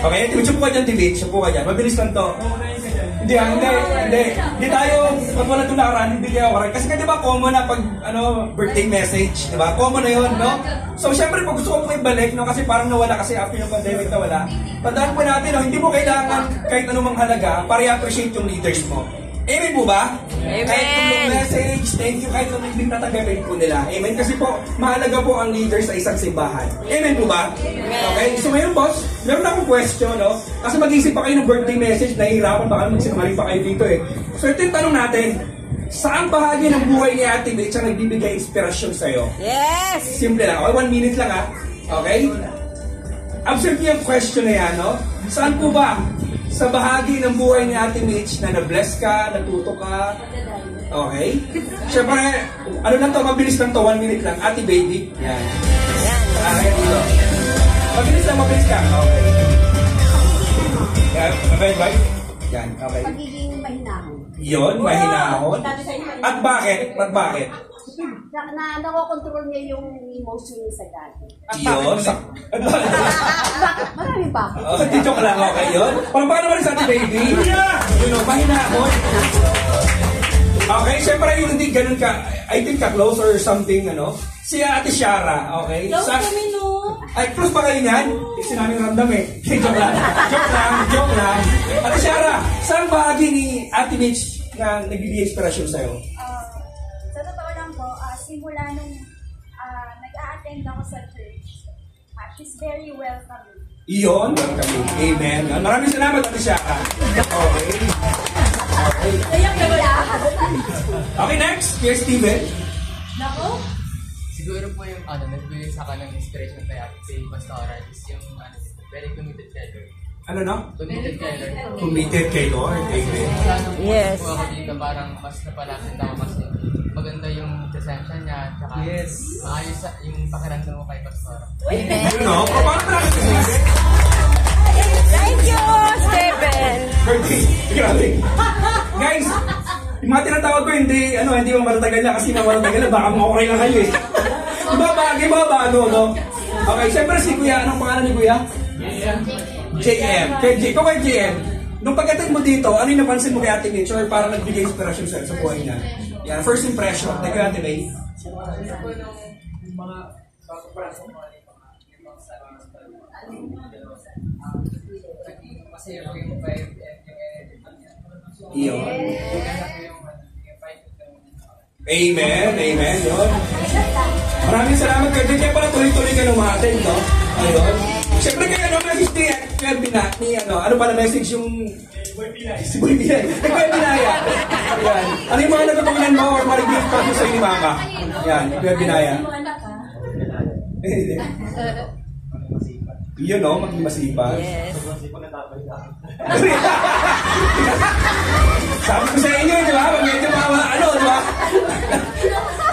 Okay, upo ka dyan, Tibit. Upo ka dyan. Mabilis lang to. Hindi tayo, pag wala itong nakaraan, hindi kayo correct. Kasi di ba common na pag, birthday message, di ba? Common na yun, no? So, syempre, pag gusto ko kayo balik, no? Kasi parang nawala kasi after yung pandemic nawala. Tandaan po natin, no? Hindi mo kailangan kahit anumang halaga para i-appreciate yung leaders mo. Amen po ba? Amen. Kahit yung message, thank you, kahit yung hindi natagamin po nila. Amen. Kasi po, mahalaga po ang leader sa isang simbahan. Amen po ba? Amen. Okay, so ngayon boss, meron akong question, no? Kasi mag-isip pa kayo ng birthday message, nahihirapan baka magsinungaling pa kayo dito eh. So ito yung tanong natin, saan bahagi ng buhay ni Ate Mitch ang nagbibigay inspirasyon sa'yo? Yes! Simple lang. Okay, 1 minute lang ha. Okay? Observe niyo yung question na yan, no? Saan po ba sa bahagi ng buhay ni Ate Mitch na na-bless ka, natuto ka? Okay? Siyempre, ano lang to, mabilis lang to, 1 minute lang. Ate Baby. Yan. Okay, dito. Mabilis lang, mabilis ka. Okay. Yan, okay, right? Yan, okay. Pagiging mahinahon. Yun, mahinahon. At bakit? At bakit? Na nakokontrol niya yung emotion niya sa dati. Yun. Marami ba? Joke lang, okay yun. Paano naman sa Ate Baby? You know, mahinahon. Okay, syempre yung hindi ganun ka, I think ka-close or something, si Ate Shara, okay? Close kami, no? Ay, close pa kayo niyan? Kasi namin ramdam eh. Joke lang. Ate Shara, saan bahagi ni Ate Mitch na nagbibigay inspirasyon sa'yo? Sa totoo lang po, simula nung nag-a-attend ako sa church, she's very welcoming. Iyon, kami. Amen. Maraming salamat, Ate Shara. Okay. Okay, next. Here's Steven. Nako? Siguro po yung nagbigay sa akin ng inspiration kay Pastora is yung very committed kay Lord. Ano no? Committed kay Lord. Committed kay Lord. Amen. Yes. Po ako dito parang mas napalapit ako kasi maganda yung presensya niya tsaka maayos yung pakiramdam mo kay Pastora. Amen. Paano natin? Thank you, Stephen. Grabe. Guys, yung mga tinatawag ko hindi mo matatagal na kasi na matatagal na baka makuray lang kayo eh. Iba ba, no? Okay, syempre si Kuya, anong pangalan ni Kuya? JM. Kay JM, nung pag-attend mo dito, ano yung napansin mo kay Ate Mitch or parang nagbigay inspiration sa buhay niya? Yan, first impression. Thank you, Ate May. Mga bago pa ako masaya ko yung vibe and Iyon. Amen, yun. Maraming salamat kayo. Kaya pala tuloy-tuloy ka numatin, no? Ayun. Siyempre kayo, message ni ano pala message yung si Boy Pilay. Boy Pilaya. Ayan. Ano yung mga natutunan mo or marigil pa sa ni Mama? Yan, Boy Pilaya. Yun, no? Maging masipag. Yes. Sabi ko sa inyo, di ba? Medyo di ba?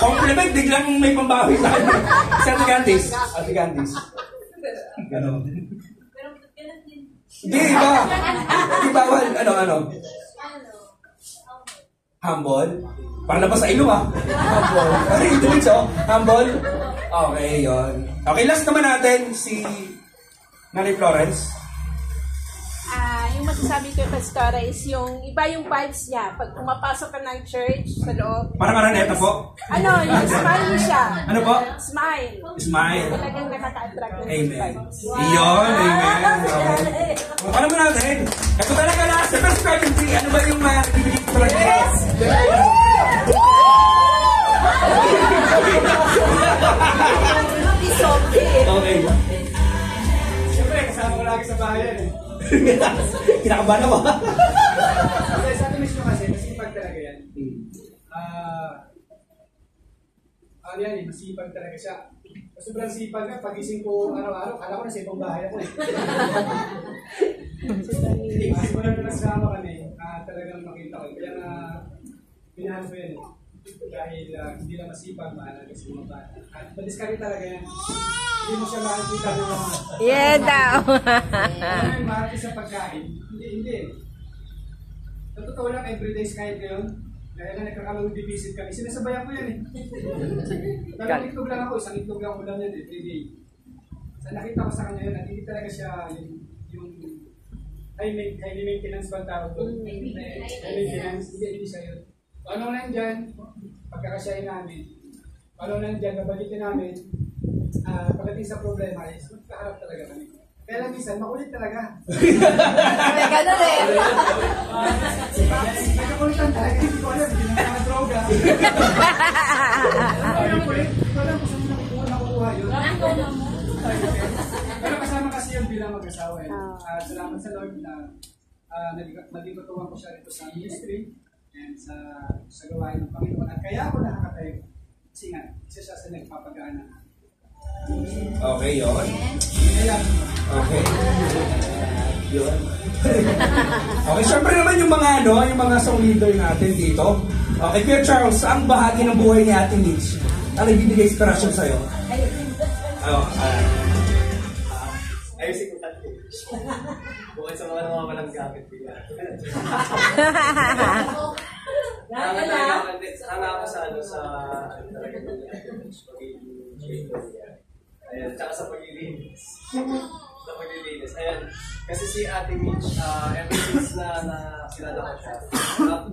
Compliment, biglang may pambawi sa akin. Si Ate Candice. Ganon. Hindi, iba. Hindi bawal. Ano? Humble? Parang labas sa ilo, Humble. Ano yung tuwid, Humble? Okay, yun. Okay, last naman natin, si Nanay Florence. Yung masasabi ko kay Pastora is yung iba yung vibes niya. Pag pumapasok ka ng church sa loob. Parang Araneta po? Yung smile niya siya. Ano po? Smile. Talagang nakaka-attract yung Amen. vibes. Iyon, amen. Okay. Paano mo natin? Ito talaga last. Sa first pregnancy, ano ba yung bibigyan ko talaga? Yes! Okay. Siyempre, kasama ko lagi sa bahay yan eh. Kinakabahan ako. Sa atin mismo kasi, masipag talaga yan. Masipag talaga siya. Sobrang sipag na, pagising ko araw-araw, kala ko na sa ibang bahay ako eh. Simula na nasama kami, talagang makita ko. Kaya pinahan ko yan eh. Dahil hindi lang masipag, mahalaga sa mga bata. At madiskari talaga yan. Hindi mo siya makikita ng mga... Yeah, daw. Ano yung mahal sa pagkain? Hindi. Sa totoo lang, everyday kahit ngayon, dahil na nagkakalawin visit kami, sinasabayan ko yan eh. Dalawang itlog lang ako, isang itlog lang ulam yan everyday. Sa nakita ko sa kanya yun, at hindi talaga siya yung high maintenance ba tawag doon? High maintenance, hindi siya yun. Ano nandyan, pagkakasyahin namin, ano nandyan, nabalitin namin, pagdating sa problema is magkaharap talaga kami. Kaya lang minsan, makulit talaga. May ganun eh. Nagkakulitan talaga, hindi ko alam, hindi na mga droga. Ang kulit, hindi ko alam kung saan nakukuha yun. Pero kasama kasi yun bilang mag-asawa eh. Salamat sa Lord na naging ko siya rito sa ministry and sa gawain ng Panginoon. At kaya ako nakakatayo. Kasi nga, isa siya sa nagpapagaan. Okay, yun. Okay. Yun. Okay, syempre naman yung mga yung mga song leader natin dito. Okay, Kuya Charles, ang bahagi ng buhay ni Ate Mitch ang nagbibigay inspirasyon sa'yo? Ayusin ko tatlo. Bukod sa mga walang gamit bigla. Hanga ako sa ayan, tsaka sa paglilinis. Ayan, kasi si Ate Mitch, ever since na kilala ko siya,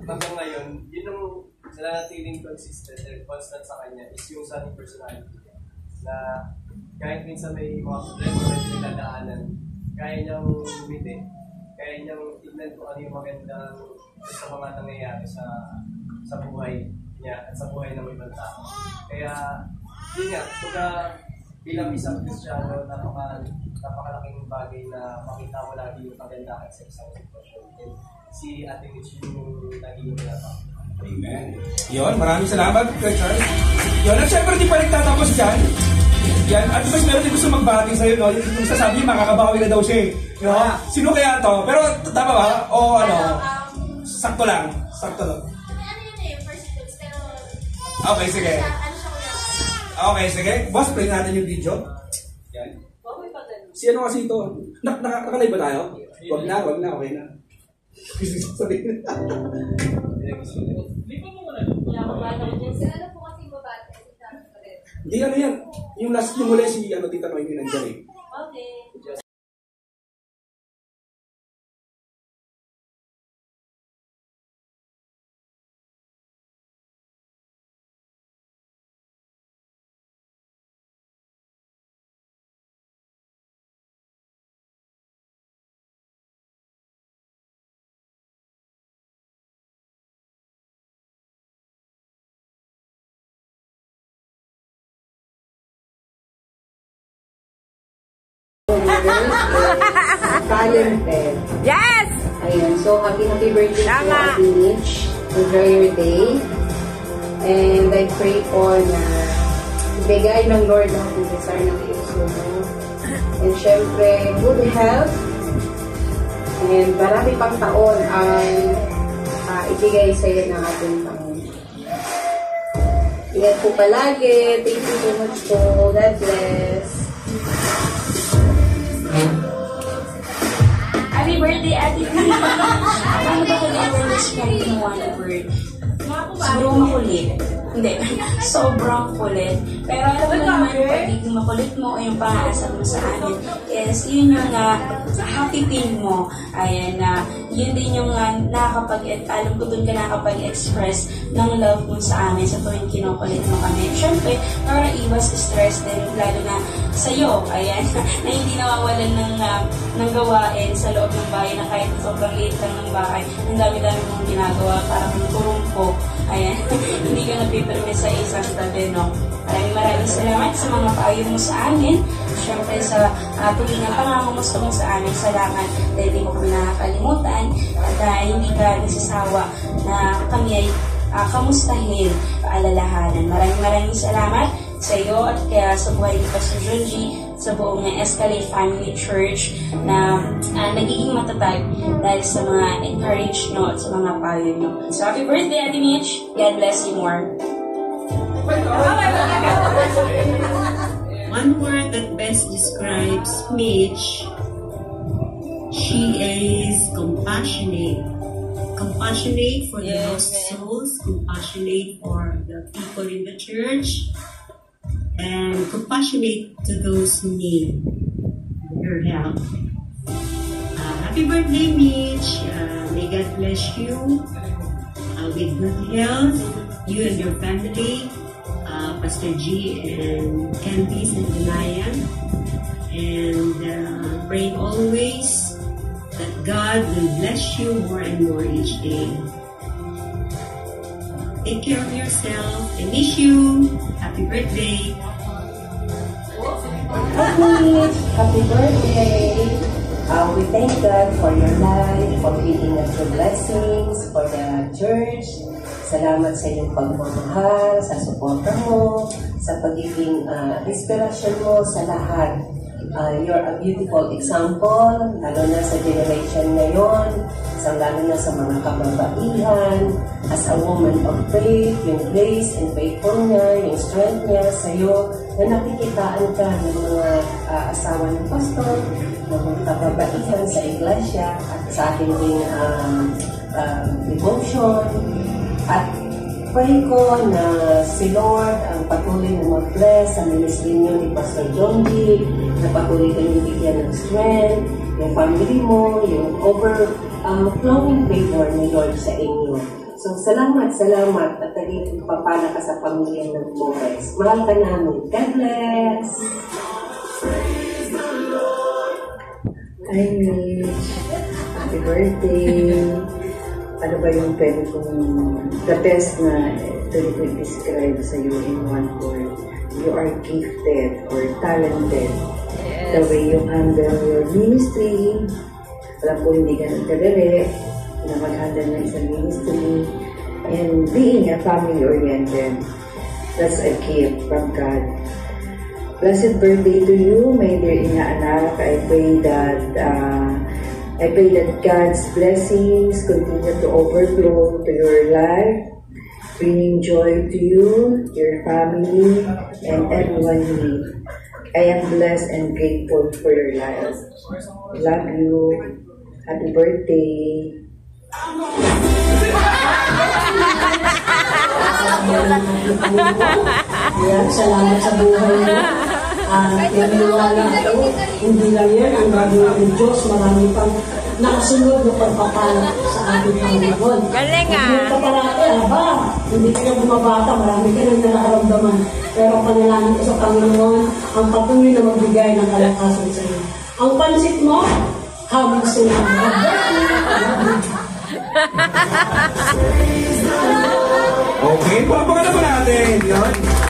hanggang ngayon, yun yung nanatiling consistent and constant sa kanya is yung sunny personality niya. Na kahit minsan may mga problema na pinagdadaanan, kaya niyang umiti, kaya niyang tignan kung ano yung magandang sa mga nangyayari sa buhay niya at sa buhay ng ibang tao. Kaya, yun nga, bilang isang Kristiyano, napakalaking bagay na makita mo lagi yung kagandahan sa isang sitwasyon. And si Ate Mitch yung naging pinatang. Amen. Yun, maraming salamat, Kuya Charles. Yun, at syempre di pa nagtatapos dyan. Yan, at mas meron din gusto magbati sa'yo, no? Yung sasabi, makakabawi na daw siya, no? Sino kaya to? Pero, tama ba? O ano? Sakto lang. Sakto lang. Okay, sige. Okay, sige. Boss, play natin yung video. Yan. Si ano kasi ito? Nakalive ba tayo? Wag na. Okay na. Sabihin na. Hindi ano yan. Yung last yung muli si Tita Noemi nandiyan eh. Okay. Talented. Yes! Ayan, so happy birthday to Tama. Ate Mitch. Enjoy your day. And I pray po na ibigay ng Lord ang desire ng puso mo. And syempre, good health. And marami pang taon ang ibigay sa iyo ng ating Panginoon. Ingat po palagi. Thank you so much po. God bless. Happy birthday, Ate Mitch! Paano ba ko na-describe in one word? Sobrang makulit. Hindi. Sobrang kulit. Pero alam mo naman, yung pagiging makulit mo o yung pang-aasal mo sa amin is yun yung happy pain mo. Ayan na, yun din yung alam ko dun ka nakapag-express ng love mo sa amin sa tuwing kinukulit mo kami. Siyempre, para iwas stress din, lalo na sa'yo, ayan, na hindi nawawalan ng gawain sa loob ng bahay na kahit sobrang liit lang ng bahay, ang dami-dami mong ginagawa, parang kurumpo, ayan, hindi ka napipirme sa isang tabi, no? Maraming salamat sa mga payo mo sa amin. Siyempre sa tuwing ang pangangamusta mo sa amin, salamat dahil hindi mo kami nakakalimutan at hindi ka nagsasawa na kami ay kamustahin, paalalahanan. Maraming salamat sa iyo at kaya sa buhay ni Pastor Junji, sa buong Escalate Family Church na nagiging matatag dahil sa mga encourage nyo at sa mga payo nyo. So happy birthday, Ate Mitch. God bless you more. One word that best describes Mitch, she is compassionate. Compassionate for the lost souls, compassionate for the people in the church, and compassionate to those who need her help. Happy birthday, Mitch. May God bless you with good health, you and your family, Pastor G and Candice and Denaya. And pray always that God will bless you more and more each day. Take care of yourself. I miss you. Happy birthday. Happy birthday! We thank God for your life, for giving us your blessings, for the church. Salamat sa iyong pagmamahal, sa suporta mo, sa pagiging inspirasyon mo sa lahat. You're a beautiful example, lalo na sa generation ngayon, lalo na sa mga kababaihan. As a woman of faith, yung grace and faithful niya, yung strength niya sa iyo, na nakikitaan ka ng mga asawa ng pastor, ng mga kababaihan sa iglesia, at sa ating devotion. At pray ko na si Lord ang patuloy na mag-bless sa ministry niyo ni Pastor John D, na patuloy kayong bigyan ng strength, yung family mo, yung overflowing favor ni Lord sa inyo. So, salamat at naging papala ka sa pamilya ng Flores. Mahal ka namin. God bless! Hi, Mitch. Happy birthday. Ano ba yung pwede kong the best na pwede ko describe sa iyo in one word? You are gifted or talented. Yes. The way you handle your ministry. Alam ko hindi ka nagkadali na mag-handle ng isang ministry. And being a family-oriented. That's a gift from God. Blessed birthday to you, my dear inaanak. I pray that God's blessings continue to overflow to your life, bringing joy to you, your family, and everyone you meet. I am blessed and grateful for your life. Love you. Happy birthday. Salamat sa buhay mo. Pinaniwala ako, hindi lang yan ang gagawin ng Diyos, marami pang nakasunod na pagpapala sa ating Panginoon. Galing Hindi ka parati, hindi ka bumabata, marami ka nang nakaramdaman. Pero panalangin ko sa Panginoon, ang patuloy na magbigay ng kalakasan sa iyo. Ang pansit mo, habang sila. Okay, papakan naman natin.